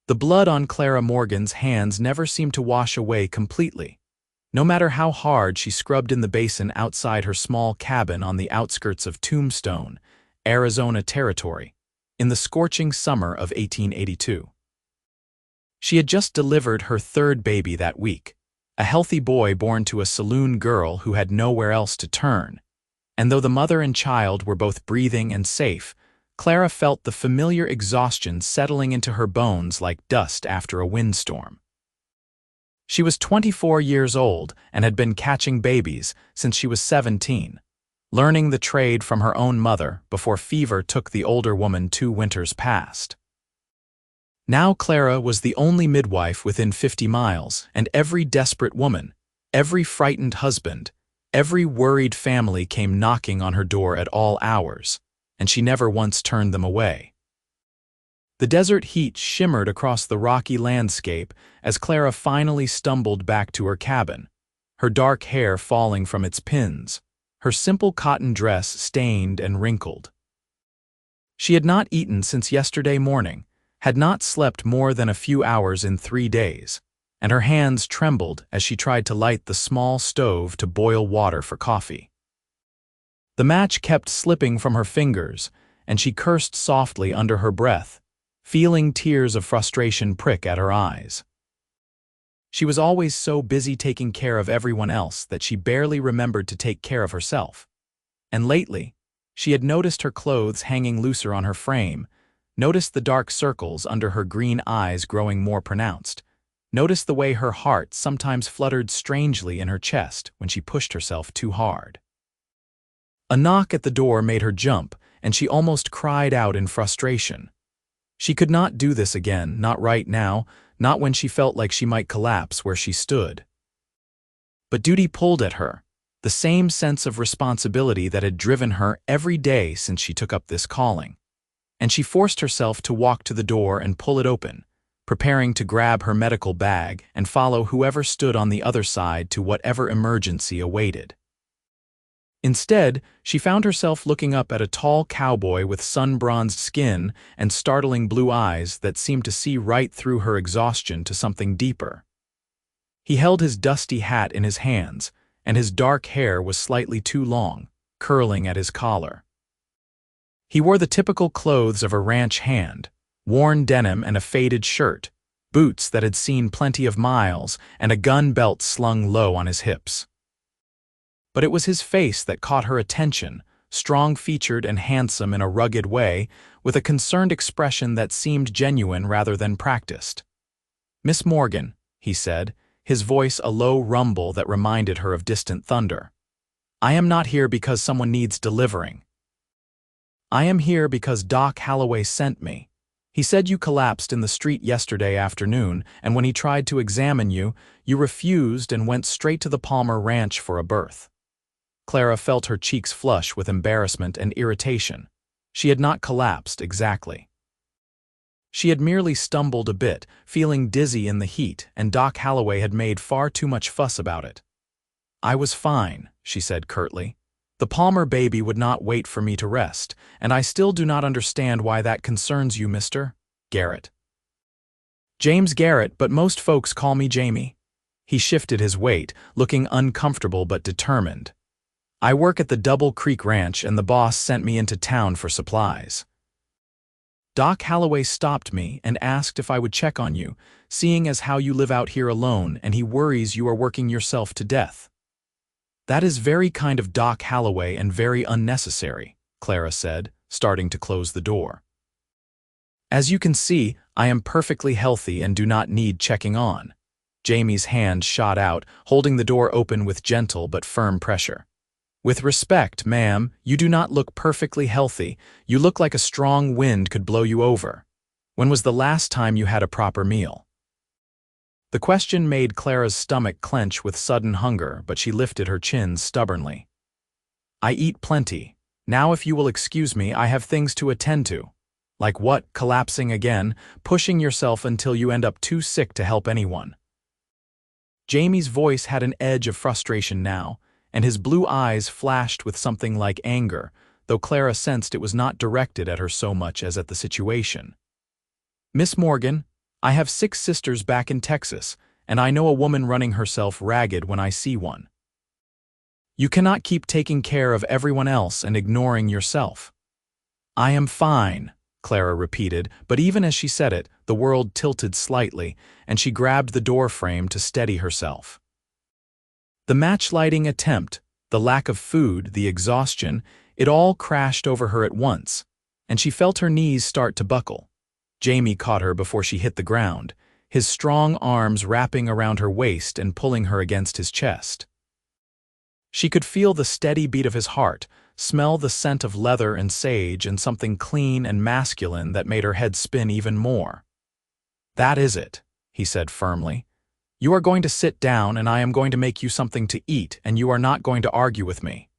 The blood on Clara Morgan's hands never seemed to wash away completely. No matter how hard she scrubbed in the basin outside her small cabin on the outskirts of Tombstone, Arizona Territory, in the scorching summer of 1882. She had just delivered her third baby that week, a healthy boy born to a saloon girl who had nowhere else to turn. And though the mother and child were both breathing and safe, Clara felt the familiar exhaustion settling into her bones like dust after a windstorm. She was 24 years old and had been catching babies since she was 17, learning the trade from her own mother before fever took the older woman 2 winters past. Now Clara was the only midwife within 50 miles, and every desperate woman, every frightened husband, every worried family came knocking on her door at all hours, and she never once turned them away. The desert heat shimmered across the rocky landscape as Clara finally stumbled back to her cabin, her dark hair falling from its pins, her simple cotton dress stained and wrinkled. She had not eaten since yesterday morning, had not slept more than a few hours in 3 days, and her hands trembled as she tried to light the small stove to boil water for coffee. The match kept slipping from her fingers, and she cursed softly under her breath, feeling tears of frustration prick at her eyes. She was always so busy taking care of everyone else that she barely remembered to take care of herself. And lately, she had noticed her clothes hanging looser on her frame, noticed the dark circles under her green eyes growing more pronounced, noticed the way her heart sometimes fluttered strangely in her chest when she pushed herself too hard. A knock at the door made her jump, and she almost cried out in frustration. She could not do this again, not right now, not when she felt like she might collapse where she stood. But duty pulled at her, the same sense of responsibility that had driven her every day since she took up this calling. And she forced herself to walk to the door and pull it open, preparing to grab her medical bag and follow whoever stood on the other side to whatever emergency awaited. Instead, she found herself looking up at a tall cowboy with sun-bronzed skin and startling blue eyes that seemed to see right through her exhaustion to something deeper. He held his dusty hat in his hands, and his dark hair was slightly too long, curling at his collar. He wore the typical clothes of a ranch hand, worn denim and a faded shirt, boots that had seen plenty of miles, and a gun belt slung low on his hips. But it was his face that caught her attention, strong-featured and handsome in a rugged way, with a concerned expression that seemed genuine rather than practiced. "Miss Morgan," he said, his voice a low rumble that reminded her of distant thunder. "I am not here because someone needs delivering. I am here because Doc Holloway sent me. He said you collapsed in the street yesterday afternoon, and when he tried to examine you, you refused and went straight to the Palmer Ranch for a birth." Clara felt her cheeks flush with embarrassment and irritation. She had not collapsed exactly. She had merely stumbled a bit, feeling dizzy in the heat, and Doc Holloway had made far too much fuss about it. "I was fine," she said curtly. "The Palmer baby would not wait for me to rest, and I still do not understand why that concerns you, Mr. Garrett." "James Garrett, but most folks call me Jamie." He shifted his weight, looking uncomfortable but determined. "I work at the Double Creek Ranch, and the boss sent me into town for supplies." "Doc Holloway stopped me and asked if I would check on you, seeing as how you live out here alone and he worries you are working yourself to death." "That is very kind of Doc Holloway and very unnecessary," Clara said, starting to close the door. "As you can see, I am perfectly healthy and do not need checking on." Jamie's hand shot out, holding the door open with gentle but firm pressure. "With respect, ma'am, you do not look perfectly healthy. You look like a strong wind could blow you over. When was the last time you had a proper meal?" The question made Clara's stomach clench with sudden hunger, but she lifted her chin stubbornly. "I eat plenty. Now if you will excuse me, I have things to attend to." "Like what? Collapsing again? Pushing yourself until you end up too sick to help anyone?" Jamie's voice had an edge of frustration now, and his blue eyes flashed with something like anger, though Clara sensed it was not directed at her so much as at the situation. "Miss Morgan, I have 6 sisters back in Texas, and I know a woman running herself ragged when I see one. You cannot keep taking care of everyone else and ignoring yourself. I am fine, Clara repeated, but even as she said it, the world tilted slightly, and she grabbed the door frame to steady herself. The match-lighting attempt, the lack of food, the exhaustion, it all crashed over her at once, and she felt her knees start to buckle. Jamie caught her before she hit the ground, his strong arms wrapping around her waist and pulling her against his chest. She could feel the steady beat of his heart, smell the scent of leather and sage and something clean and masculine that made her head spin even more. "That is it," he said firmly. "You are going to sit down and I am going to make you something to eat and you are not going to argue with me."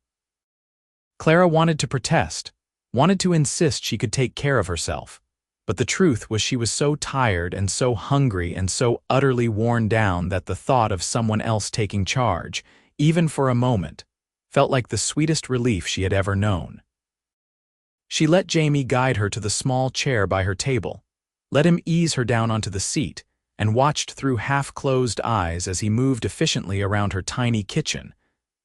Clara wanted to protest, wanted to insist she could take care of herself. But the truth was she was so tired and so hungry and so utterly worn down that the thought of someone else taking charge, even for a moment, felt like the sweetest relief she had ever known. She let Jamie guide her to the small chair by her table, let him ease her down onto the seat, and watched through half-closed eyes as he moved efficiently around her tiny kitchen,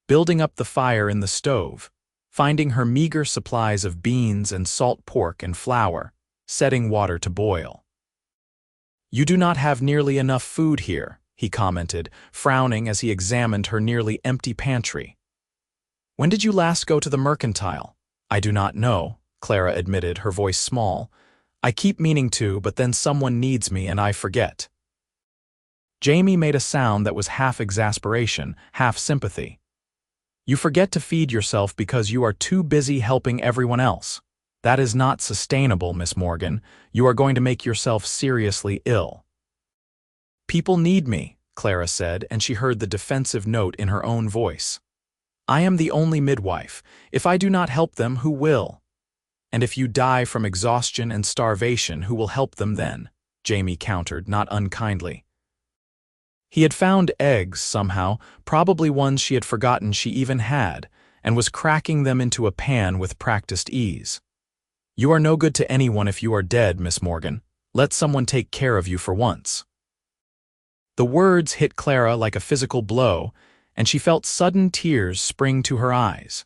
building up the fire in the stove, finding her meager supplies of beans and salt pork and flour, setting water to boil. "You do not have nearly enough food here," he commented, frowning as he examined her nearly empty pantry. "When did you last go to the mercantile?" "I do not know," Clara admitted, her voice small. "I keep meaning to, but then someone needs me and I forget." Jamie made a sound that was half exasperation, half sympathy. "You forget to feed yourself because you are too busy helping everyone else. That is not sustainable, Miss Morgan. You are going to make yourself seriously ill." "People need me," Clara said, and she heard the defensive note in her own voice. "I am the only midwife. If I do not help them, who will? And if you die from exhaustion and starvation, who will help them then?" Jamie countered, not unkindly. He had found eggs, somehow, probably ones she had forgotten she even had, and was cracking them into a pan with practiced ease. "You are no good to anyone if you are dead, Miss Morgan. Let someone take care of you for once." The words hit Clara like a physical blow, and she felt sudden tears spring to her eyes.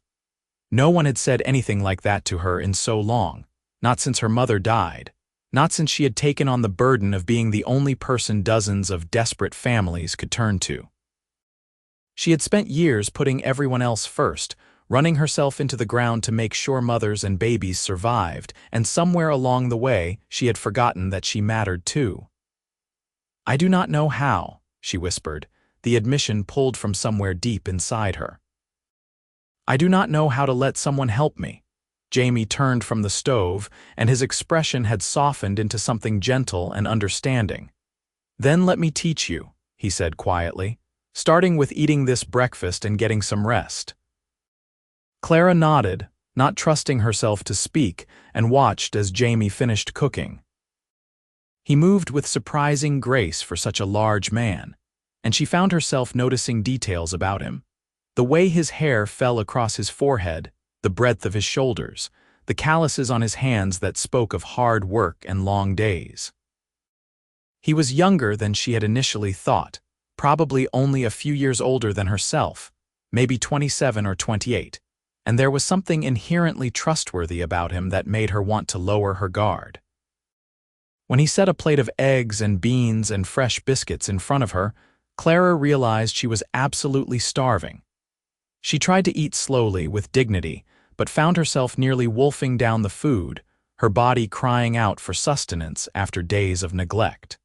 No one had said anything like that to her in so long, not since her mother died, not since she had taken on the burden of being the only person dozens of desperate families could turn to. She had spent years putting everyone else first, running herself into the ground to make sure mothers and babies survived, and somewhere along the way she had forgotten that she mattered too. "I do not know how," she whispered, the admission pulled from somewhere deep inside her. "I do not know how to let someone help me." Jamie turned from the stove, and his expression had softened into something gentle and understanding. "Then let me teach you," he said quietly, "starting with eating this breakfast and getting some rest." Clara nodded, not trusting herself to speak, and watched as Jamie finished cooking. He moved with surprising grace for such a large man, and she found herself noticing details about him. The way his hair fell across his forehead, the breadth of his shoulders, the calluses on his hands that spoke of hard work and long days. He was younger than she had initially thought, probably only a few years older than herself, maybe 27 or 28. And there was something inherently trustworthy about him that made her want to lower her guard. When he set a plate of eggs and beans and fresh biscuits in front of her, Clara realized she was absolutely starving. She tried to eat slowly, with dignity, but found herself nearly wolfing down the food, her body crying out for sustenance after days of neglect.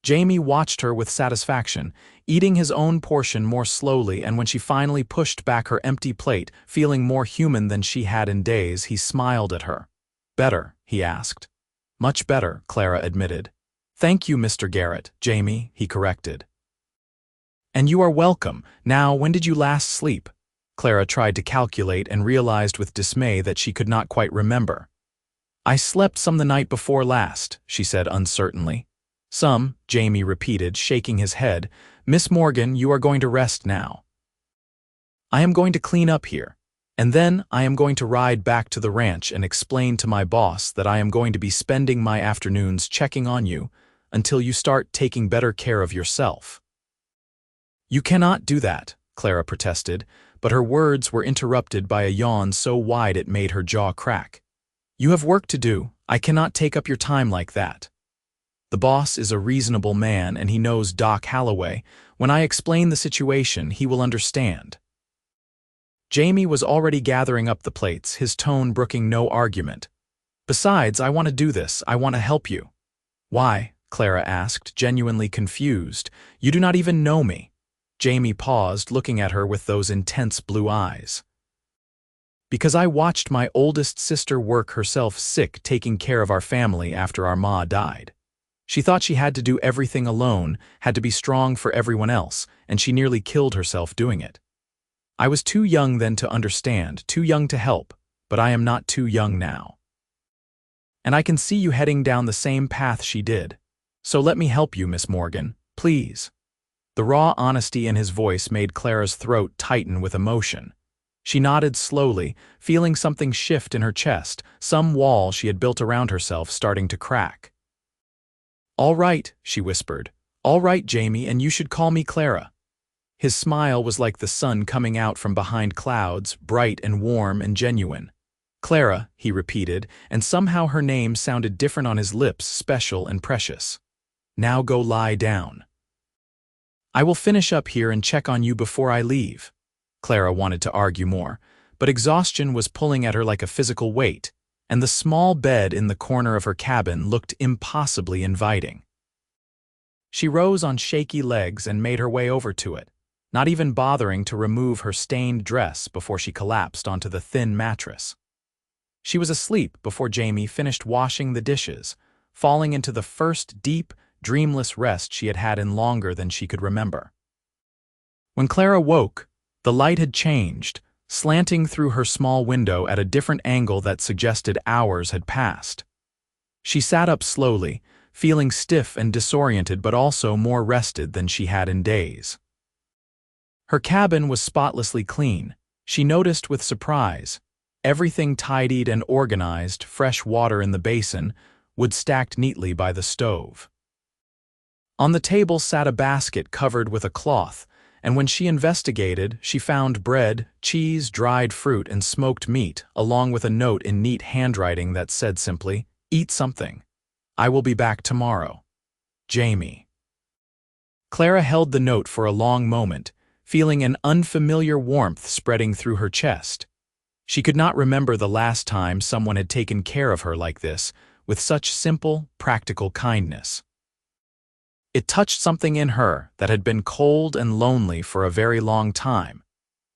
Jamie watched her with satisfaction, eating his own portion more slowly, and when she finally pushed back her empty plate, feeling more human than she had in days, he smiled at her. "Better?" he asked. "Much better," Clara admitted. "Thank you, Mr. Garrett," Jamie, he corrected. "And you are welcome. Now, when did you last sleep?" Clara tried to calculate and realized with dismay that she could not quite remember. "I slept some the night before last," she said uncertainly. "Some," Jamie repeated, shaking his head. "Miss Morgan, you are going to rest now. I am going to clean up here, and then I am going to ride back to the ranch and explain to my boss that I am going to be spending my afternoons checking on you. until you start taking better care of yourself." "You cannot do that," Clara protested, but her words were interrupted by a yawn so wide it made her jaw crack. "You have work to do. I cannot take up your time like that." The boss is a reasonable man and he knows Doc Holloway. When I explain the situation, he will understand. Jamie was already gathering up the plates, his tone brooking no argument. "Besides, I want to do this. I want to help you." "Why?" Clara asked, genuinely confused. "You do not even know me." Jamie paused, looking at her with those intense blue eyes. "Because I watched my oldest sister work herself sick taking care of our family after our ma died. She thought she had to do everything alone, had to be strong for everyone else, and she nearly killed herself doing it. I was too young then to understand, too young to help, but I am not too young now. And I can see you heading down the same path she did. So let me help you, Miss Morgan, please." The raw honesty in his voice made Clara's throat tighten with emotion. She nodded slowly, feeling something shift in her chest, some wall she had built around herself starting to crack. "All right," she whispered. "All right, Jamie, and you should call me Clara." His smile was like the sun coming out from behind clouds, bright and warm and genuine. "Clara," he repeated, and somehow her name sounded different on his lips, special and precious. "Now go lie down. I will finish up here and check on you before I leave." Clara wanted to argue more, but exhaustion was pulling at her like a physical weight, and the small bed in the corner of her cabin looked impossibly inviting. She rose on shaky legs and made her way over to it, not even bothering to remove her stained dress before she collapsed onto the thin mattress. She was asleep before Jamie finished washing the dishes, falling into the first deep, dreamless rest she had had in longer than she could remember. When Clara woke, the light had changed, slanting through her small window at a different angle that suggested hours had passed. She sat up slowly, feeling stiff and disoriented but also more rested than she had in days. Her cabin was spotlessly clean, she noticed with surprise. Everything tidied and organized, fresh water in the basin, wood stacked neatly by the stove. On the table sat a basket covered with a cloth, and when she investigated, she found bread, cheese, dried fruit, and smoked meat, along with a note in neat handwriting that said simply, "Eat something. I will be back tomorrow. Jamie." Clara held the note for a long moment, feeling an unfamiliar warmth spreading through her chest. She could not remember the last time someone had taken care of her like this, with such simple, practical kindness. It touched something in her that had been cold and lonely for a very long time,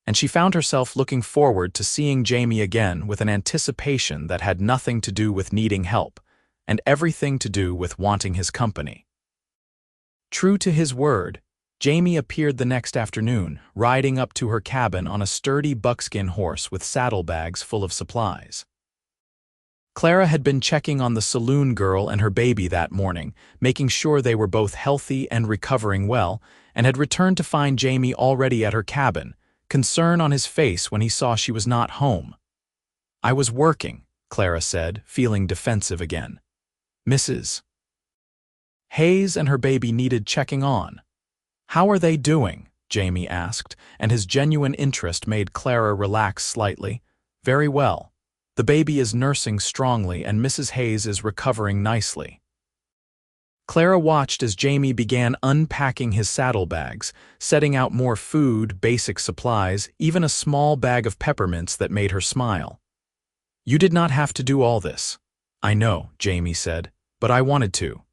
and she found herself looking forward to seeing Jamie again with an anticipation that had nothing to do with needing help, and everything to do with wanting his company. True to his word, Jamie appeared the next afternoon, riding up to her cabin on a sturdy buckskin horse with saddlebags full of supplies. Clara had been checking on the saloon girl and her baby that morning, making sure they were both healthy and recovering well, and had returned to find Jamie already at her cabin, concern on his face when he saw she was not home. "I was working," Clara said, feeling defensive again. "Mrs. Hayes and her baby needed checking on." "How are they doing?" Jamie asked, and his genuine interest made Clara relax slightly. "Very well. The baby is nursing strongly and Mrs. Hayes is recovering nicely." Clara watched as Jamie began unpacking his saddlebags, setting out more food, basic supplies, even a small bag of peppermints that made her smile. "You did not have to do all this." "I know," Jamie said, "but I wanted to.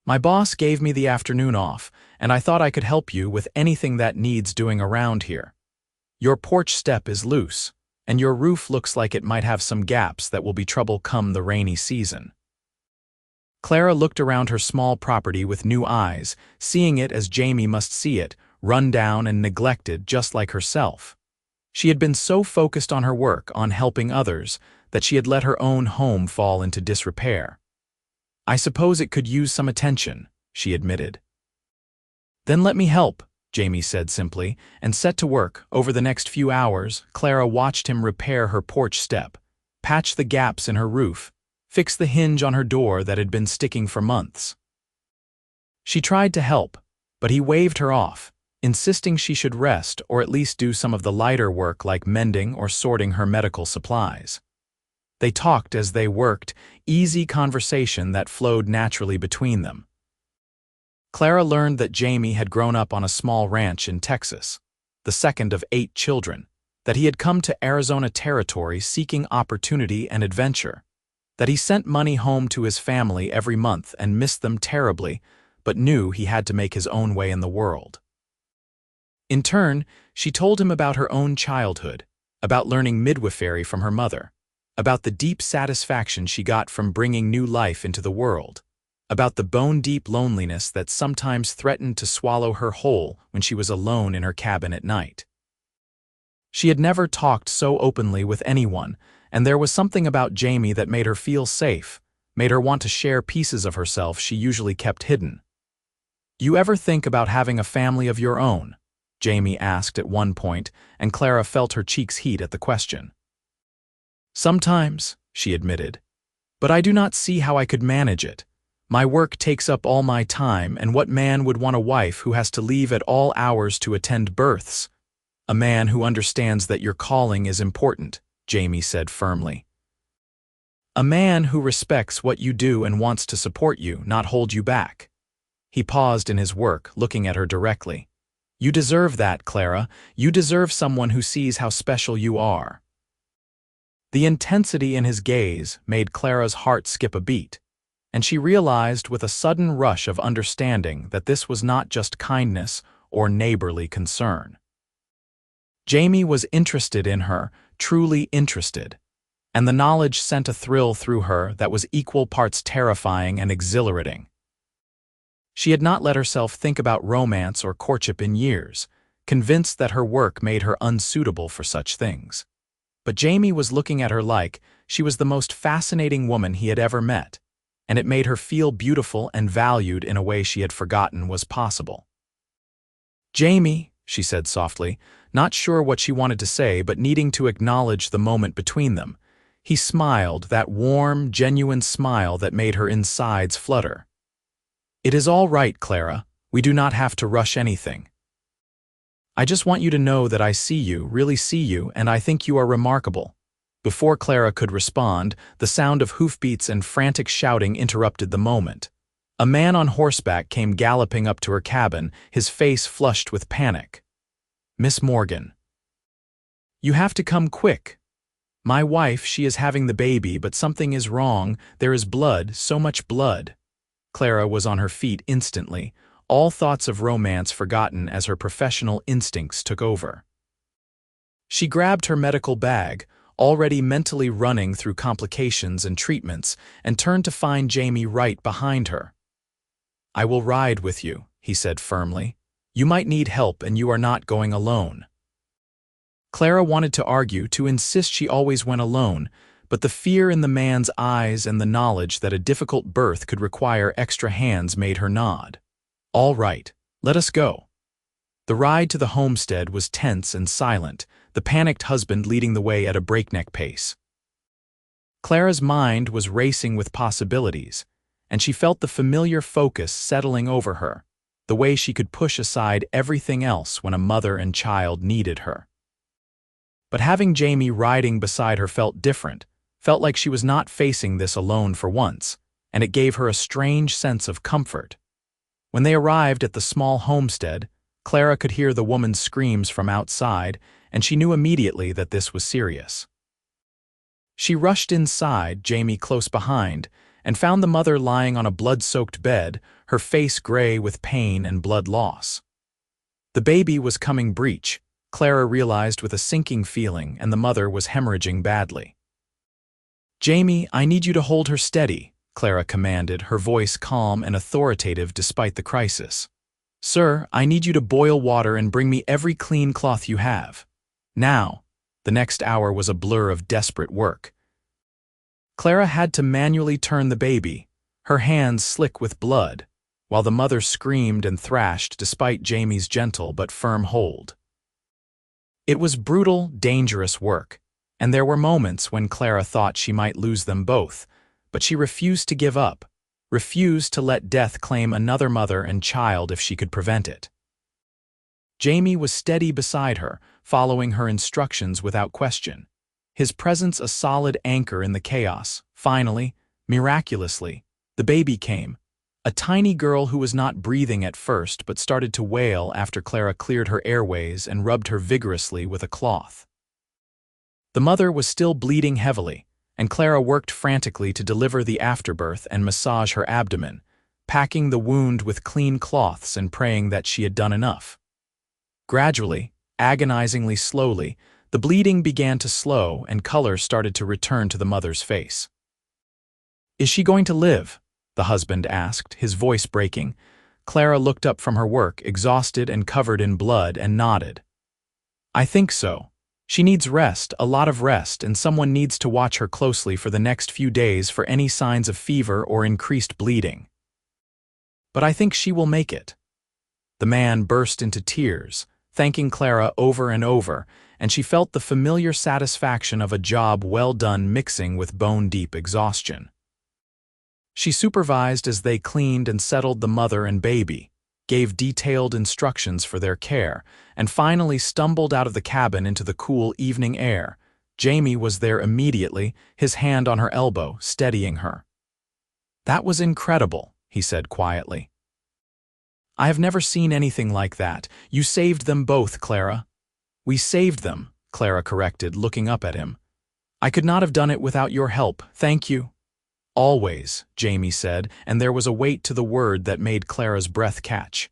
My boss gave me the afternoon off, and I thought I could help you with anything that needs doing around here. Your porch step is loose, and your roof looks like it might have some gaps that will be trouble come the rainy season." Clara looked around her small property with new eyes, seeing it as Jamie must see it, run down and neglected just like herself. She had been so focused on her work, on helping others, that she had let her own home fall into disrepair. "I suppose it could use some attention," she admitted. "Then let me help," Jamie said simply, and set to work. Over the next few hours, Clara watched him repair her porch step, patch the gaps in her roof, fix the hinge on her door that had been sticking for months. She tried to help, but he waved her off, insisting she should rest or at least do some of the lighter work like mending or sorting her medical supplies. They talked as they worked, easy conversation that flowed naturally between them. Clara learned that Jamie had grown up on a small ranch in Texas, the second of 8 children, that he had come to Arizona territory seeking opportunity and adventure, that he sent money home to his family every month and missed them terribly, but knew he had to make his own way in the world. In turn, she told him about her own childhood, about learning midwifery from her mother, about the deep satisfaction she got from bringing new life into the world, about the bone-deep loneliness that sometimes threatened to swallow her whole when she was alone in her cabin at night. She had never talked so openly with anyone, and there was something about Jamie that made her feel safe, made her want to share pieces of herself she usually kept hidden. "You ever think about having a family of your own?" Jamie asked at one point, and Clara felt her cheeks heat at the question. "Sometimes," she admitted, "but I do not see how I could manage it. My work takes up all my time, and what man would want a wife who has to leave at all hours to attend births? A man who understands that your calling is important," Jamie said firmly. "A man who respects what you do and wants to support you, not hold you back." He paused in his work, looking at her directly. "You deserve that, Clara. You deserve someone who sees how special you are." The intensity in his gaze made Clara's heart skip a beat, and she realized with a sudden rush of understanding that this was not just kindness or neighborly concern. Jamie was interested in her, truly interested, and the knowledge sent a thrill through her that was equal parts terrifying and exhilarating. She had not let herself think about romance or courtship in years, convinced that her work made her unsuitable for such things. But Jamie was looking at her like she was the most fascinating woman he had ever met, and it made her feel beautiful and valued in a way she had forgotten was possible. "Jamie," she said softly, not sure what she wanted to say but needing to acknowledge the moment between them. He smiled, that warm, genuine smile that made her insides flutter. "It is all right, Clara. We do not have to rush anything. I just want you to know that I see you, really see you, and I think you are remarkable." Before Clara could respond, the sound of hoofbeats and frantic shouting interrupted the moment. A man on horseback came galloping up to her cabin, his face flushed with panic. "Miss Morgan. You have to come quick. My wife, she is having the baby, but something is wrong. There is blood, so much blood." Clara was on her feet instantly, all thoughts of romance forgotten as her professional instincts took over. She grabbed her medical bag, already mentally running through complications and treatments, and turned to find Jamie right behind her. "I will ride with you," he said firmly. "You might need help and you are not going alone." Clara wanted to argue, to insist she always went alone, but the fear in the man's eyes and the knowledge that a difficult birth could require extra hands made her nod. "All right, let us go." The ride to the homestead was tense and silent, the panicked husband leading the way at a breakneck pace. Clara's mind was racing with possibilities, and she felt the familiar focus settling over her, the way she could push aside everything else when a mother and child needed her. But having Jamie riding beside her felt different, felt like she was not facing this alone for once, and it gave her a strange sense of comfort. When they arrived at the small homestead, Clara could hear the woman's screams from outside, and she knew immediately that this was serious. She rushed inside, Jamie close behind, and found the mother lying on a blood-soaked bed, her face gray with pain and blood loss. The baby was coming breech, Clara realized with a sinking feeling, and the mother was hemorrhaging badly. "Jamie, I need you to hold her steady," Clara commanded, her voice calm and authoritative despite the crisis. "Sir, I need you to boil water and bring me every clean cloth you have. Now." The next hour was a blur of desperate work. Clara had to manually turn the baby, her hands slick with blood, while the mother screamed and thrashed despite Jamie's gentle but firm hold. It was brutal, dangerous work, and there were moments when Clara thought she might lose them both, but she refused to give up, refused to let death claim another mother and child if she could prevent it. Jamie was steady beside her, following her instructions without question, his presence a solid anchor in the chaos. Finally, miraculously, the baby came, a tiny girl who was not breathing at first but started to wail after Clara cleared her airways and rubbed her vigorously with a cloth. The mother was still bleeding heavily, and Clara worked frantically to deliver the afterbirth and massage her abdomen, packing the wound with clean cloths and praying that she had done enough. Gradually, agonizingly slowly, the bleeding began to slow and color started to return to the mother's face. "Is she going to live?" the husband asked, his voice breaking. Clara looked up from her work, exhausted and covered in blood, and nodded. "I think so. She needs rest, a lot of rest, and someone needs to watch her closely for the next few days for any signs of fever or increased bleeding. But I think she will make it." The man burst into tears, thanking Clara over and over, and she felt the familiar satisfaction of a job well done mixing with bone-deep exhaustion. She supervised as they cleaned and settled the mother and baby, gave detailed instructions for their care, and finally stumbled out of the cabin into the cool evening air. Jamie was there immediately, his hand on her elbow, steadying her. "That was incredible," he said quietly. "I have never seen anything like that. You saved them both, Clara." "We saved them," Clara corrected, looking up at him. "I could not have done it without your help. Thank you." "Always," Jamie said, and there was a weight to the word that made Clara's breath catch.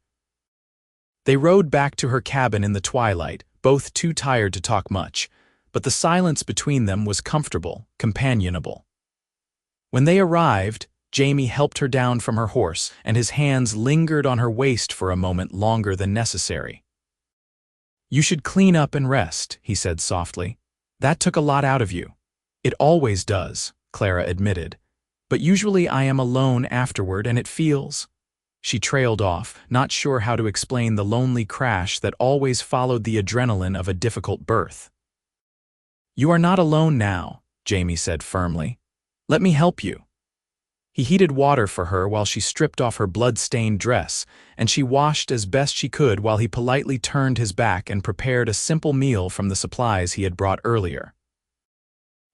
They rode back to her cabin in the twilight, both too tired to talk much, but the silence between them was comfortable, companionable. When they arrived, Jamie helped her down from her horse, and his hands lingered on her waist for a moment longer than necessary. "You should clean up and rest," he said softly. "That took a lot out of you." "It always does," Clara admitted. "But usually I am alone afterward and it feels—" She trailed off, not sure how to explain the lonely crash that always followed the adrenaline of a difficult birth. "You are not alone now," Jamie said firmly. "Let me help you." He heated water for her while she stripped off her blood-stained dress, and she washed as best she could while he politely turned his back and prepared a simple meal from the supplies he had brought earlier.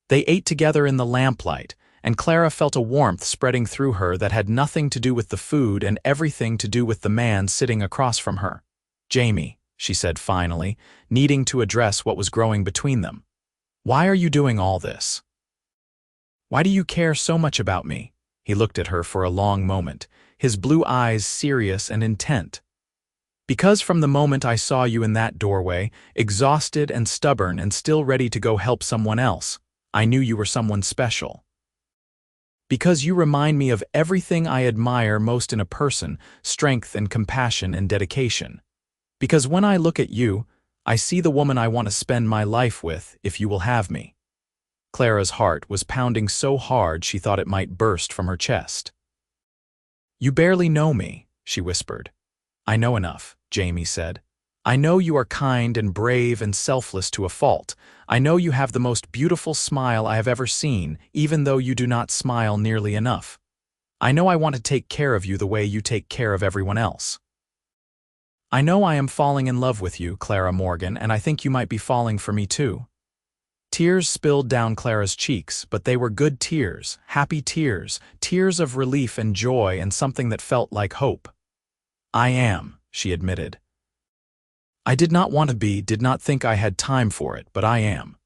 They ate together in the lamplight, and Clara felt a warmth spreading through her that had nothing to do with the food and everything to do with the man sitting across from her. "Jamie," she said finally, needing to address what was growing between them. "Why are you doing all this? Why do you care so much about me?" He looked at her for a long moment, his blue eyes serious and intent. "Because from the moment I saw you in that doorway, exhausted and stubborn and still ready to go help someone else, I knew you were someone special. Because you remind me of everything I admire most in a person, strength and compassion and dedication. Because when I look at you, I see the woman I want to spend my life with if you will have me." Clara's heart was pounding so hard she thought it might burst from her chest. "You barely know me," she whispered. "I know enough," Jamie said. "I know you are kind and brave and selfless to a fault. I know you have the most beautiful smile I have ever seen, even though you do not smile nearly enough. I know I want to take care of you the way you take care of everyone else. I know I am falling in love with you, Clara Morgan, and I think you might be falling for me too." Tears spilled down Clara's cheeks, but they were good tears, happy tears, tears of relief and joy and something that felt like hope. "I am," she admitted. "I did not want to be, did not think I had time for it, but I am.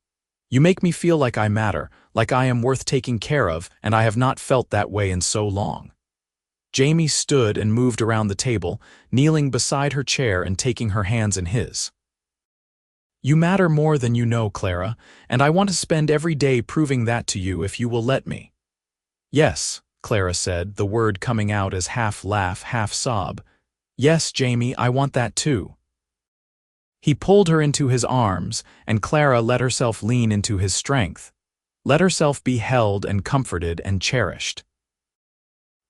You make me feel like I matter, like I am worth taking care of, and I have not felt that way in so long." Jamie stood and moved around the table, kneeling beside her chair and taking her hands in his. "You matter more than you know, Clara, and I want to spend every day proving that to you if you will let me." "Yes," Clara said, the word coming out as half laugh, half sob. "Yes, Jamie, I want that too." He pulled her into his arms, and Clara let herself lean into his strength, let herself be held and comforted and cherished.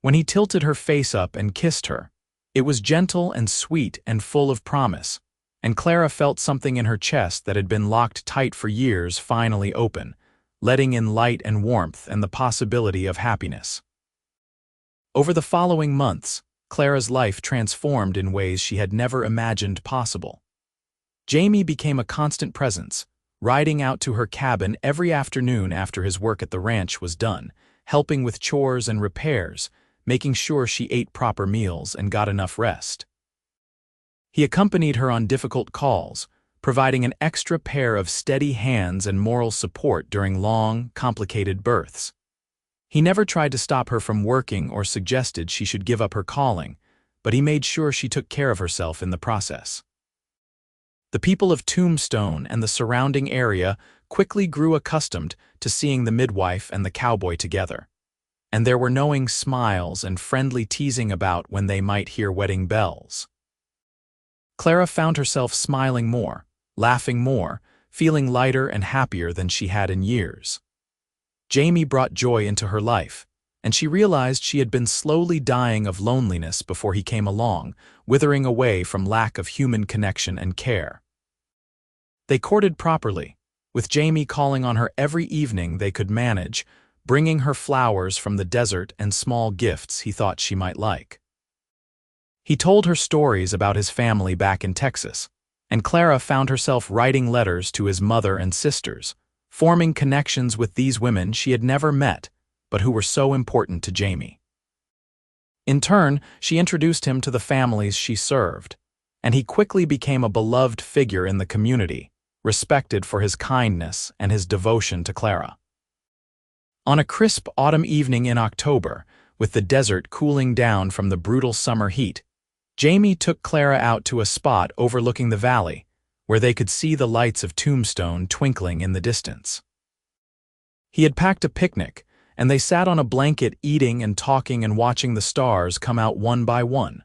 When he tilted her face up and kissed her, it was gentle and sweet and full of promise, and Clara felt something in her chest that had been locked tight for years finally open, letting in light and warmth and the possibility of happiness. Over the following months, Clara's life transformed in ways she had never imagined possible. Jamie became a constant presence, riding out to her cabin every afternoon after his work at the ranch was done, helping with chores and repairs, making sure she ate proper meals and got enough rest. He accompanied her on difficult calls, providing an extra pair of steady hands and moral support during long, complicated births. He never tried to stop her from working or suggested she should give up her calling, but he made sure she took care of herself in the process. The people of Tombstone and the surrounding area quickly grew accustomed to seeing the midwife and the cowboy together, and there were knowing smiles and friendly teasing about when they might hear wedding bells. Clara found herself smiling more, laughing more, feeling lighter and happier than she had in years. Jamie brought joy into her life, and she realized she had been slowly dying of loneliness before he came along, withering away from lack of human connection and care. They courted properly, with Jamie calling on her every evening they could manage, bringing her flowers from the desert and small gifts he thought she might like. He told her stories about his family back in Texas, and Clara found herself writing letters to his mother and sisters, forming connections with these women she had never met, but who were so important to Jamie. In turn, she introduced him to the families she served, and he quickly became a beloved figure in the community, respected for his kindness and his devotion to Clara. On a crisp autumn evening in October, with the desert cooling down from the brutal summer heat, Jamie took Clara out to a spot overlooking the valley, where they could see the lights of Tombstone twinkling in the distance. He had packed a picnic, and they sat on a blanket eating and talking and watching the stars come out one by one.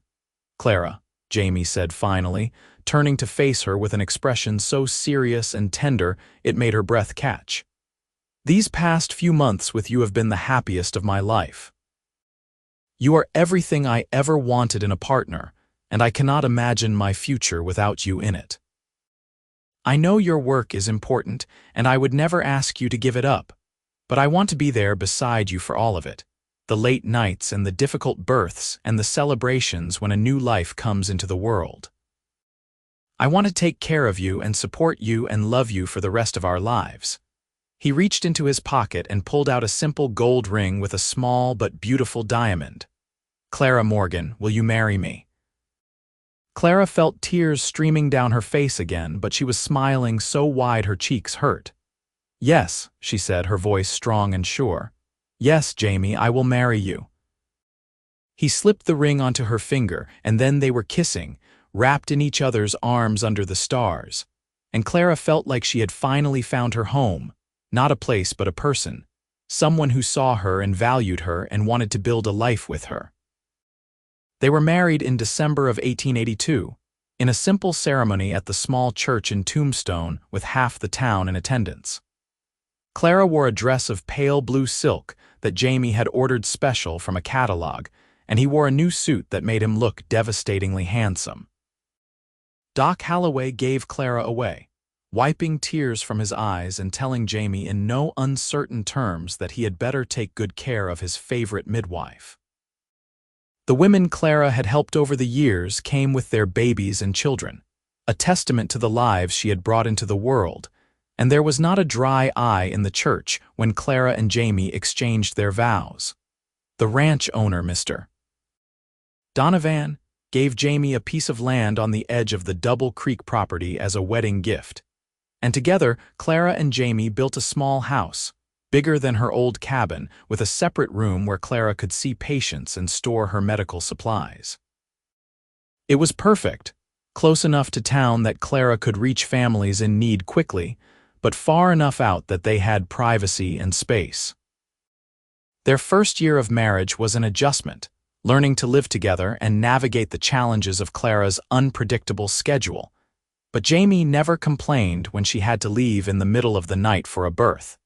"Clara," Jamie said finally, turning to face her with an expression so serious and tender it made her breath catch. "These past few months with you have been the happiest of my life. You are everything I ever wanted in a partner, and I cannot imagine my future without you in it. I know your work is important, and I would never ask you to give it up, but I want to be there beside you for all of it, the late nights and the difficult births and the celebrations when a new life comes into the world. I want to take care of you and support you and love you for the rest of our lives." He reached into his pocket and pulled out a simple gold ring with a small but beautiful diamond. "Clara Morgan, will you marry me?" Clara felt tears streaming down her face again, but she was smiling so wide her cheeks hurt. "Yes," she said, her voice strong and sure. "Yes, Jamie, I will marry you." He slipped the ring onto her finger, and then they were kissing, wrapped in each other's arms under the stars, and Clara felt like she had finally found her home, not a place but a person, someone who saw her and valued her and wanted to build a life with her. They were married in December of 1882, in a simple ceremony at the small church in Tombstone with half the town in attendance. Clara wore a dress of pale blue silk that Jamie had ordered special from a catalog, and he wore a new suit that made him look devastatingly handsome. Doc Holloway gave Clara away, wiping tears from his eyes and telling Jamie in no uncertain terms that he had better take good care of his favorite midwife. The women Clara had helped over the years came with their babies and children, a testament to the lives she had brought into the world, and there was not a dry eye in the church when Clara and Jamie exchanged their vows. The ranch owner, Mr. Donovan, gave Jamie a piece of land on the edge of the Double Creek property as a wedding gift, and together Clara and Jamie built a small house, bigger than her old cabin, with a separate room where Clara could see patients and store her medical supplies. It was perfect, close enough to town that Clara could reach families in need quickly, but far enough out that they had privacy and space. Their first year of marriage was an adjustment, learning to live together and navigate the challenges of Clara's unpredictable schedule, but Jamie never complained when she had to leave in the middle of the night for a birth,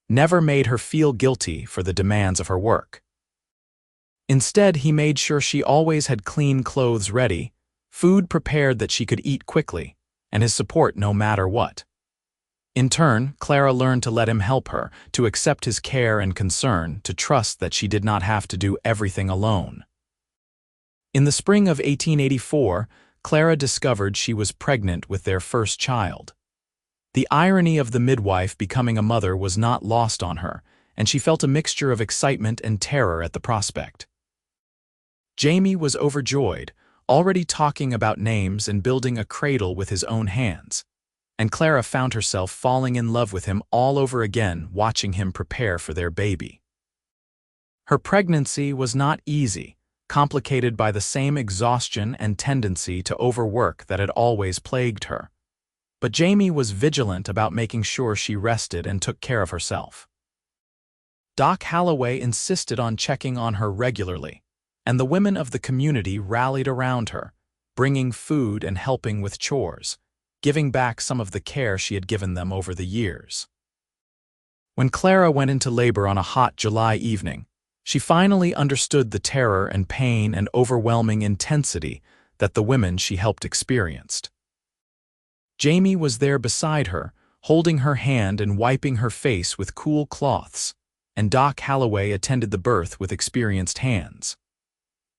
never made her feel guilty for the demands of her work. Instead, he made sure she always had clean clothes ready, food prepared that she could eat quickly, and his support no matter what. In turn, Clara learned to let him help her, to accept his care and concern, to trust that she did not have to do everything alone. In the spring of 1884, Clara discovered she was pregnant with their first child. The irony of the midwife becoming a mother was not lost on her, and she felt a mixture of excitement and terror at the prospect. Jamie was overjoyed, already talking about names and building a cradle with his own hands. And Clara found herself falling in love with him all over again, watching him prepare for their baby. Her pregnancy was not easy, complicated by the same exhaustion and tendency to overwork that had always plagued her. But Jamie was vigilant about making sure she rested and took care of herself. Doc Holloway insisted on checking on her regularly, and the women of the community rallied around her, bringing food and helping with chores, giving back some of the care she had given them over the years. When Clara went into labor on a hot July evening, she finally understood the terror and pain and overwhelming intensity that the women she helped experienced. Jamie was there beside her, holding her hand and wiping her face with cool cloths, and Doc Holloway attended the birth with experienced hands.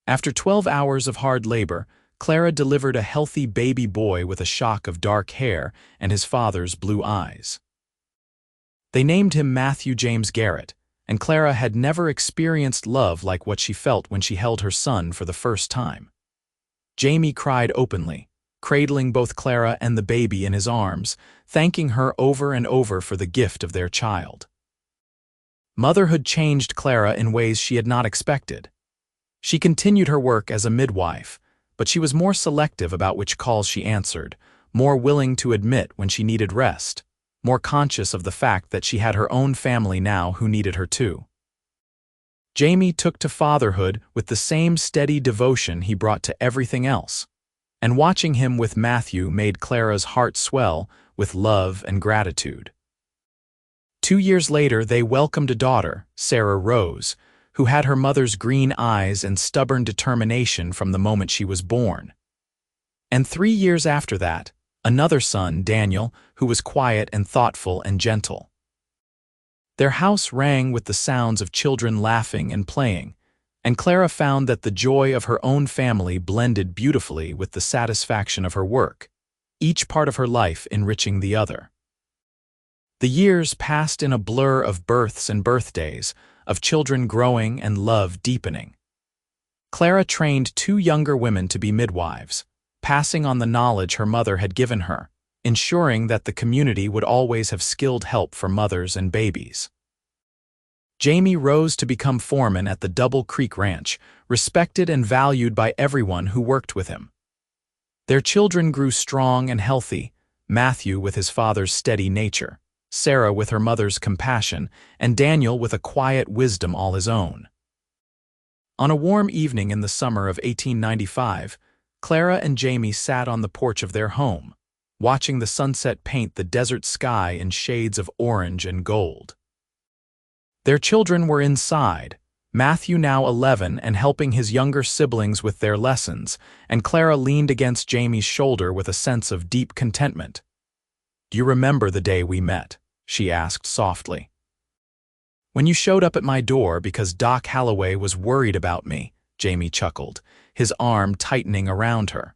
After 12 hours of hard labor, Clara delivered a healthy baby boy with a shock of dark hair and his father's blue eyes. They named him Matthew James Garrett, and Clara had never experienced love like what she felt when she held her son for the first time. Jamie cried openly, cradling both Clara and the baby in his arms, thanking her over and over for the gift of their child. Motherhood changed Clara in ways she had not expected. She continued her work as a midwife, but she was more selective about which calls she answered, more willing to admit when she needed rest, more conscious of the fact that she had her own family now who needed her too. Jamie took to fatherhood with the same steady devotion he brought to everything else, and watching him with Matthew made Clara's heart swell with love and gratitude. 2 years later, they welcomed a daughter, Sarah Rose, who had her mother's green eyes and stubborn determination from the moment she was born. And 3 years after that, another son, Daniel, who was quiet and thoughtful and gentle. Their house rang with the sounds of children laughing and playing, and Clara found that the joy of her own family blended beautifully with the satisfaction of her work, each part of her life enriching the other. The years passed in a blur of births and birthdays, of children growing and love deepening. Clara trained 2 younger women to be midwives, passing on the knowledge her mother had given her, ensuring that the community would always have skilled help for mothers and babies. Jamie rose to become foreman at the Double Creek Ranch, respected and valued by everyone who worked with him. Their children grew strong and healthy, Matthew with his father's steady nature, Sarah with her mother's compassion, and Daniel with a quiet wisdom all his own. On a warm evening in the summer of 1895, Clara and Jamie sat on the porch of their home, watching the sunset paint the desert sky in shades of orange and gold. Their children were inside, Matthew now 11 and helping his younger siblings with their lessons, and Clara leaned against Jamie's shoulder with a sense of deep contentment. "Do you remember the day we met?" she asked softly. "When you showed up at my door because Doc Holloway was worried about me," Jamie chuckled, his arm tightening around her.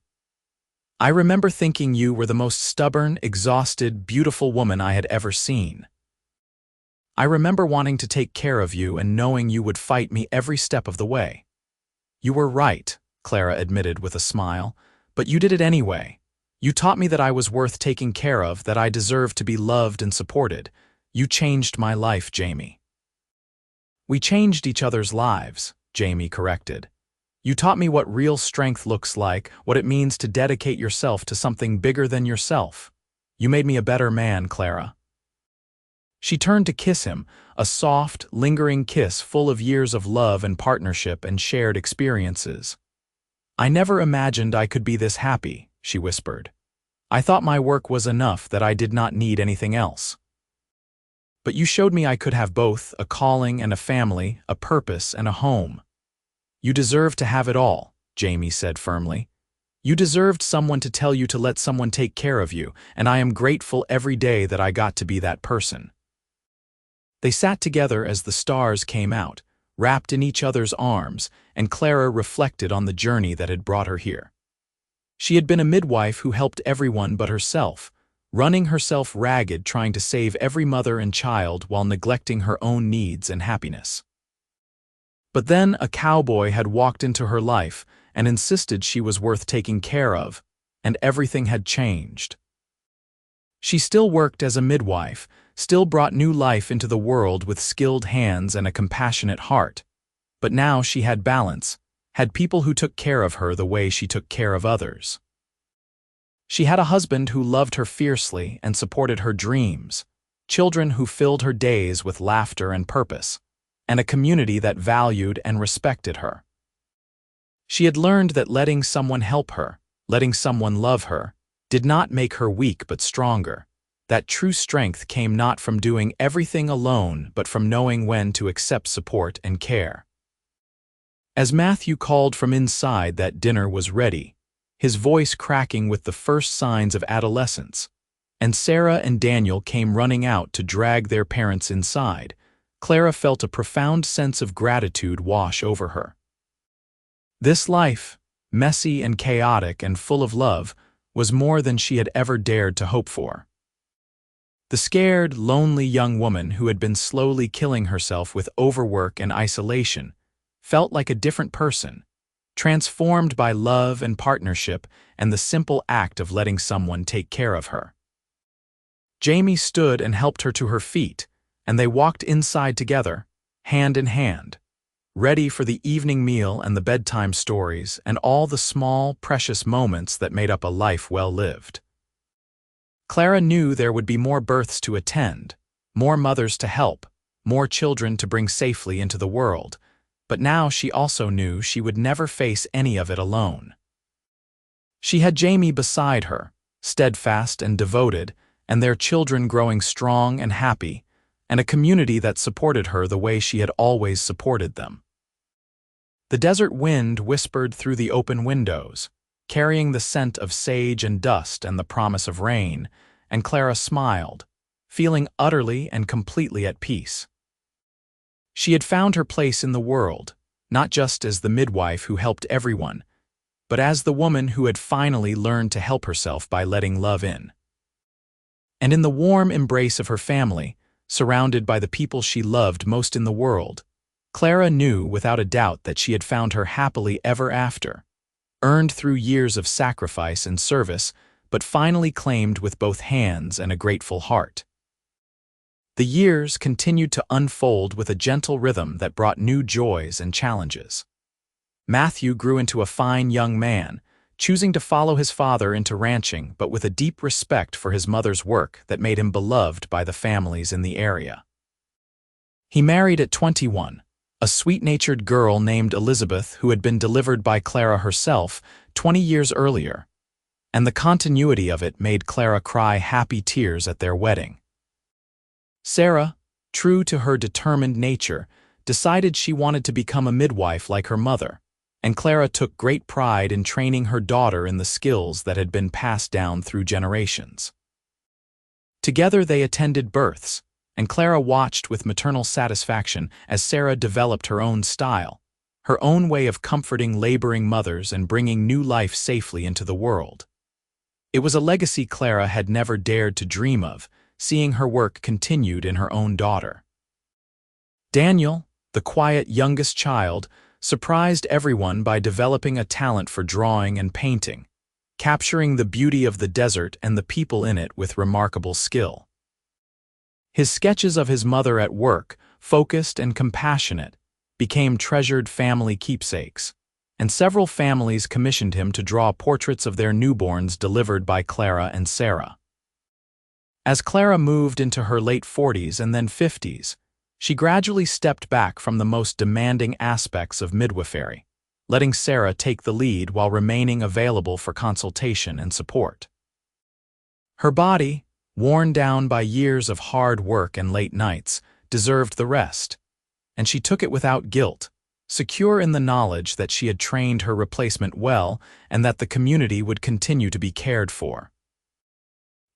"I remember thinking you were the most stubborn, exhausted, beautiful woman I had ever seen. I remember wanting to take care of you and knowing you would fight me every step of the way. You were right," Clara admitted with a smile, "but you did it anyway. You taught me that I was worth taking care of, that I deserved to be loved and supported. You changed my life, Jamie." "We changed each other's lives," Jamie corrected. "You taught me what real strength looks like, what it means to dedicate yourself to something bigger than yourself. You made me a better man, Clara." She turned to kiss him, a soft, lingering kiss full of years of love and partnership and shared experiences. "I never imagined I could be this happy," she whispered. "I thought my work was enough, that I did not need anything else. But you showed me I could have both, a calling and a family, a purpose and a home." "You deserve to have it all," Jamie said firmly. You deserved someone to tell you to let someone take care of you, and I am grateful every day that I got to be that person." They sat together as the stars came out, wrapped in each other's arms, and Clara reflected on the journey that had brought her here. She had been a midwife who helped everyone but herself, running herself ragged trying to save every mother and child while neglecting her own needs and happiness. But then a cowboy had walked into her life and insisted she was worth taking care of, and everything had changed. She still worked as a midwife, still brought new life into the world with skilled hands and a compassionate heart, but now she had balance, had people who took care of her the way she took care of others. She had a husband who loved her fiercely and supported her dreams, children who filled her days with laughter and purpose, and a community that valued and respected her. She had learned that letting someone help her, letting someone love her, did not make her weak but stronger, that true strength came not from doing everything alone but from knowing when to accept support and care. As Matthew called from inside that dinner was ready, his voice cracking with the first signs of adolescence, and Sarah and Daniel came running out to drag their parents inside, Clara felt a profound sense of gratitude wash over her. This life, messy and chaotic and full of love, was more than she had ever dared to hope for. The scared, lonely young woman who had been slowly killing herself with overwork and isolation felt like a different person, transformed by love and partnership and the simple act of letting someone take care of her. Jamie stood and helped her to her feet, and they walked inside together, hand in hand, ready for the evening meal and the bedtime stories and all the small, precious moments that made up a life well lived. Clara knew there would be more births to attend, more mothers to help, more children to bring safely into the world, but now she also knew she would never face any of it alone. She had Jamie beside her, steadfast and devoted, and their children growing strong and happy, and a community that supported her the way she had always supported them. The desert wind whispered through the open windows, carrying the scent of sage and dust and the promise of rain, and Clara smiled, feeling utterly and completely at peace. She had found her place in the world, not just as the midwife who helped everyone, but as the woman who had finally learned to help herself by letting love in. And in the warm embrace of her family, surrounded by the people she loved most in the world, Clara knew without a doubt that she had found her happily ever after, earned through years of sacrifice and service, but finally claimed with both hands and a grateful heart. The years continued to unfold with a gentle rhythm that brought new joys and challenges. Matthew grew into a fine young man, choosing to follow his father into ranching but with a deep respect for his mother's work that made him beloved by the families in the area. He married at 21, a sweet-natured girl named Elizabeth who had been delivered by Clara herself 20 years earlier, and the continuity of it made Clara cry happy tears at their wedding. Sarah, true to her determined nature, decided she wanted to become a midwife like her mother, and Clara took great pride in training her daughter in the skills that had been passed down through generations. Together they attended births, and Clara watched with maternal satisfaction as Sarah developed her own style, her own way of comforting laboring mothers and bringing new life safely into the world. It was a legacy Clara had never dared to dream of, seeing her work continued in her own daughter. Daniel, the quiet youngest child, surprised everyone by developing a talent for drawing and painting, capturing the beauty of the desert and the people in it with remarkable skill. His sketches of his mother at work, focused and compassionate, became treasured family keepsakes, and several families commissioned him to draw portraits of their newborns delivered by Clara and Sarah. As Clara moved into her late 40s and then 50s, she gradually stepped back from the most demanding aspects of midwifery, letting Sarah take the lead while remaining available for consultation and support. Her body, worn down by years of hard work and late nights, deserved the rest, and she took it without guilt, secure in the knowledge that she had trained her replacement well and that the community would continue to be cared for.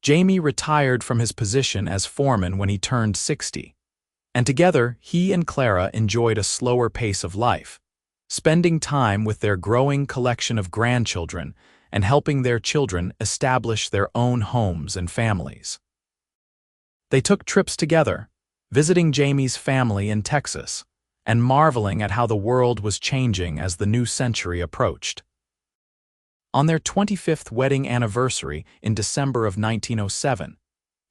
Jamie retired from his position as foreman when he turned 60, and together he and Clara enjoyed a slower pace of life, spending time with their growing collection of grandchildren and helping their children establish their own homes and families. They took trips together, visiting Jamie's family in Texas, and marveling at how the world was changing as the new century approached. On their 25th wedding anniversary in December of 1907,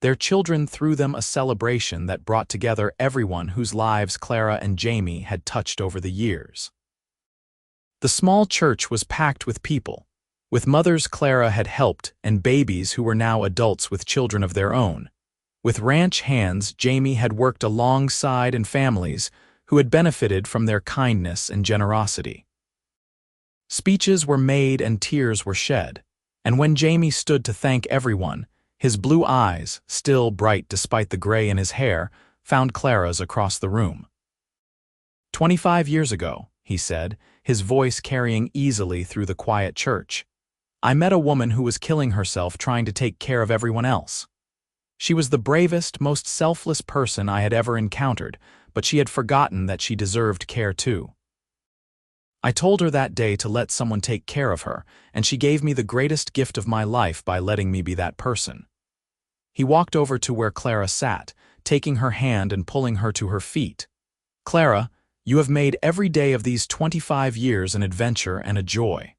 their children threw them a celebration that brought together everyone whose lives Clara and Jamie had touched over the years. The small church was packed with people, with mothers Clara had helped and babies who were now adults with children of their own. With ranch hands Jamie had worked alongside and families who had benefited from their kindness and generosity. Speeches were made and tears were shed, and when Jamie stood to thank everyone, his blue eyes, still bright despite the gray in his hair, found Clara's across the room. 25 years ago, he said, his voice carrying easily through the quiet church, I met a woman who was killing herself trying to take care of everyone else. She was the bravest, most selfless person I had ever encountered, but she had forgotten that she deserved care too. I told her that day to let someone take care of her, and she gave me the greatest gift of my life by letting me be that person. He walked over to where Clara sat, taking her hand and pulling her to her feet. Clara, you have made every day of these 25 years an adventure and a joy.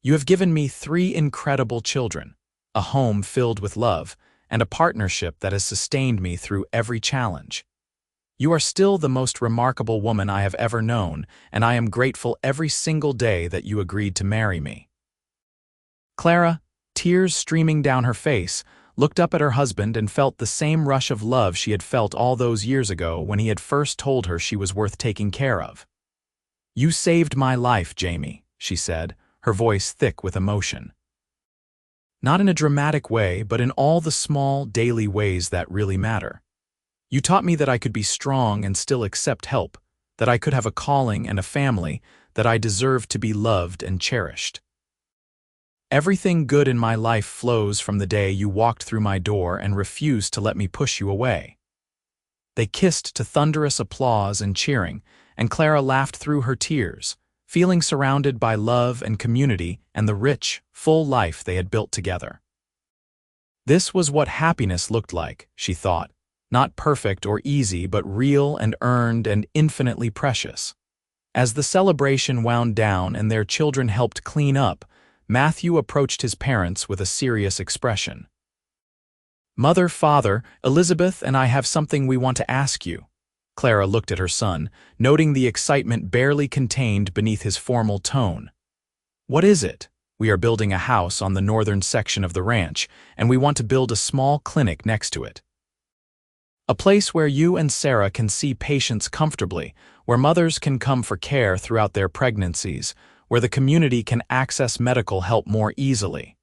You have given me 3 incredible children, a home filled with love, and a partnership that has sustained me through every challenge. You are still the most remarkable woman I have ever known, and I am grateful every single day that you agreed to marry me. Clara, tears streaming down her face, looked up at her husband and felt the same rush of love she had felt all those years ago when he had first told her she was worth taking care of. You saved my life, Jamie, she said, her voice thick with emotion. Not in a dramatic way, but in all the small, daily ways that really matter. You taught me that I could be strong and still accept help, that I could have a calling and a family, that I deserved to be loved and cherished. Everything good in my life flows from the day you walked through my door and refused to let me push you away. They kissed to thunderous applause and cheering, and Clara laughed through her tears, feeling surrounded by love and community and the rich, full life they had built together. This was what happiness looked like, she thought, not perfect or easy, but real and earned and infinitely precious. As the celebration wound down and their children helped clean up, Matthew approached his parents with a serious expression. Mother, Father, Elizabeth and I have something we want to ask you. Clara looked at her son, noting the excitement barely contained beneath his formal tone. What is it? We are building a house on the northern section of the ranch, and we want to build a small clinic next to it. A place where you and Sarah can see patients comfortably, where mothers can come for care throughout their pregnancies, where the community can access medical help more easily.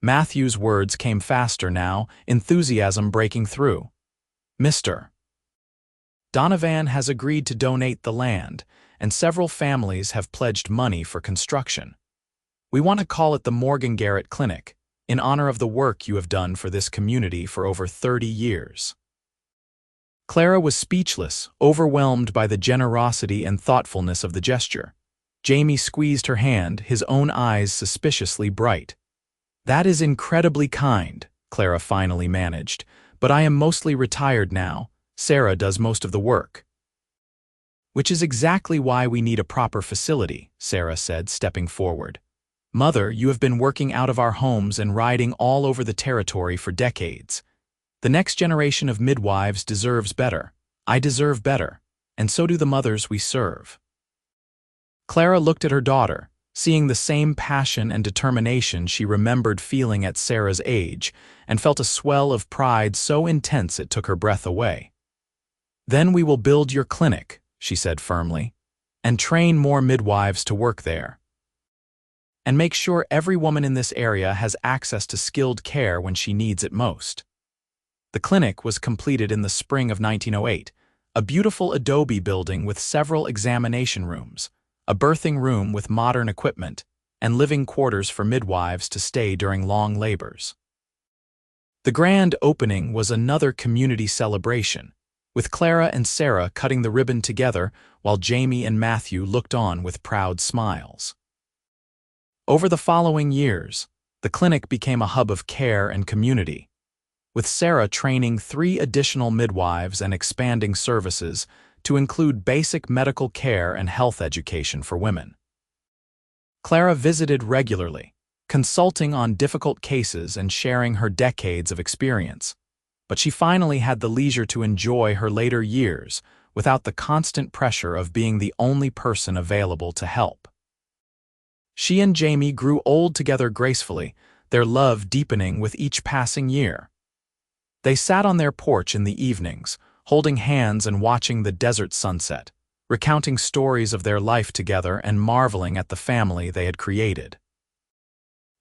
Matthew's words came faster now, enthusiasm breaking through. Mr. Donovan has agreed to donate the land, and several families have pledged money for construction. We want to call it the Morgan Garrett Clinic, in honor of the work you have done for this community for over 30 years. Clara was speechless, overwhelmed by the generosity and thoughtfulness of the gesture. Jamie squeezed her hand, his own eyes suspiciously bright. That is incredibly kind, Clara finally managed, but I am mostly retired now. Sarah does most of the work. Which is exactly why we need a proper facility, Sarah said, stepping forward. Mother, you have been working out of our homes and riding all over the territory for decades. The next generation of midwives deserves better. I deserve better, and so do the mothers we serve. Clara looked at her daughter, seeing the same passion and determination she remembered feeling at Sarah's age, and felt a swell of pride so intense it took her breath away. Then we will build your clinic, she said firmly, and train more midwives to work there. And make sure every woman in this area has access to skilled care when she needs it most. The clinic was completed in the spring of 1908, a beautiful adobe building with several examination rooms, a birthing room with modern equipment, and living quarters for midwives to stay during long labors. The grand opening was another community celebration, with Clara and Sarah cutting the ribbon together while Jamie and Matthew looked on with proud smiles. Over the following years, the clinic became a hub of care and community, with Sarah training 3 additional midwives and expanding services to include basic medical care and health education for women. Clara visited regularly, consulting on difficult cases and sharing her decades of experience, but she finally had the leisure to enjoy her later years without the constant pressure of being the only person available to help. She and Jamie grew old together gracefully, their love deepening with each passing year. They sat on their porch in the evenings, holding hands and watching the desert sunset, recounting stories of their life together and marveling at the family they had created.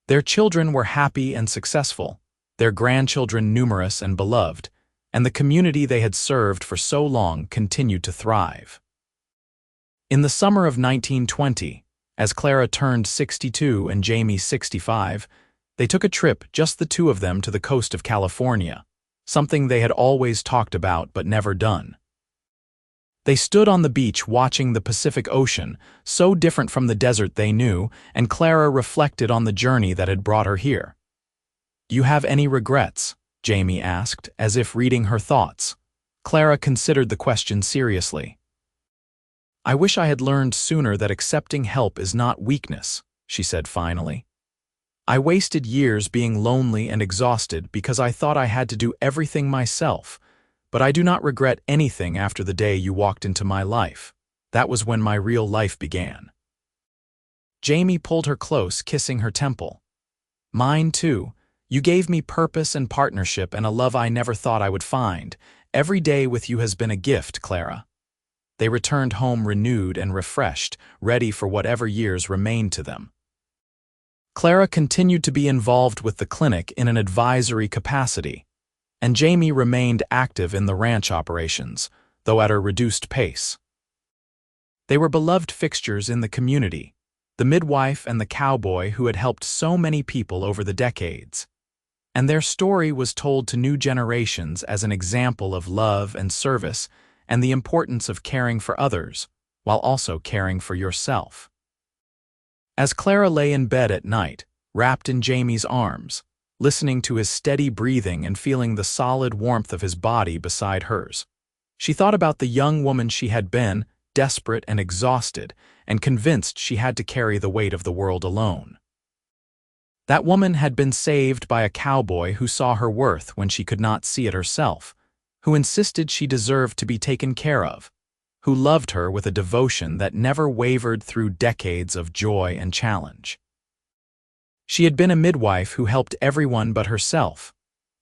Their children were happy and successful, their grandchildren numerous and beloved, and the community they had served for so long continued to thrive. In the summer of 1920, as Clara turned 62 and Jamie 65, they took a trip, just the 2 of them, to the coast of California, something they had always talked about but never done. They stood on the beach watching the Pacific Ocean, so different from the desert they knew, and Clara reflected on the journey that had brought her here. "Do you have any regrets?" Jamie asked, as if reading her thoughts. Clara considered the question seriously. "I wish I had learned sooner that accepting help is not weakness," she said finally. "I wasted years being lonely and exhausted because I thought I had to do everything myself, but I do not regret anything after the day you walked into my life. That was when my real life began." Jamie pulled her close, kissing her temple. "Mine too. You gave me purpose and partnership and a love I never thought I would find. Every day with you has been a gift, Clara." They returned home renewed and refreshed, ready for whatever years remained to them. Clara continued to be involved with the clinic in an advisory capacity, and Jamie remained active in the ranch operations, though at a reduced pace. They were beloved fixtures in the community, the midwife and the cowboy who had helped so many people over the decades, and their story was told to new generations as an example of love and service and the importance of caring for others while also caring for yourself. As Clara lay in bed at night, wrapped in Jamie's arms, listening to his steady breathing and feeling the solid warmth of his body beside hers, she thought about the young woman she had been, desperate and exhausted, and convinced she had to carry the weight of the world alone. That woman had been saved by a cowboy who saw her worth when she could not see it herself, who insisted she deserved to be taken care of, who loved her with a devotion that never wavered through decades of joy and challenge. She had been a midwife who helped everyone but herself,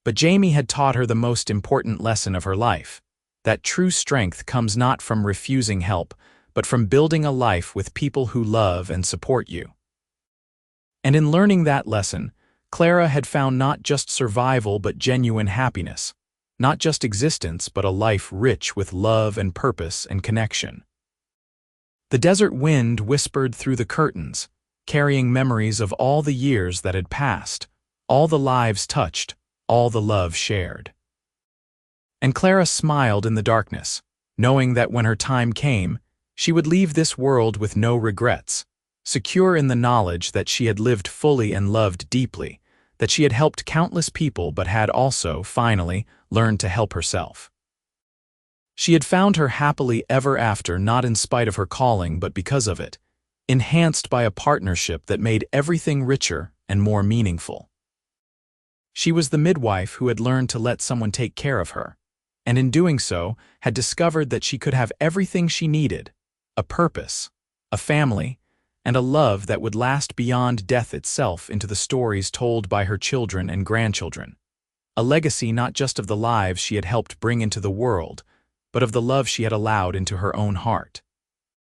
but Jamie had taught her the most important lesson of her life, that true strength comes not from refusing help, but from building a life with people who love and support you. And in learning that lesson, Clara had found not just survival but genuine happiness, not just existence but a life rich with love and purpose and connection. The desert wind whispered through the curtains, carrying memories of all the years that had passed, all the lives touched, all the love shared. And Clara smiled in the darkness, knowing that when her time came, she would leave this world with no regrets, secure in the knowledge that she had lived fully and loved deeply, that she had helped countless people but had also, finally, learned to help herself. She had found her happily ever after not in spite of her calling but because of it, enhanced by a partnership that made everything richer and more meaningful. She was the midwife who had learned to let someone take care of her, and in doing so had discovered that she could have everything she needed, a purpose, a family, and a love that would last beyond death itself into the stories told by her children and grandchildren, a legacy not just of the lives she had helped bring into the world, but of the love she had allowed into her own heart.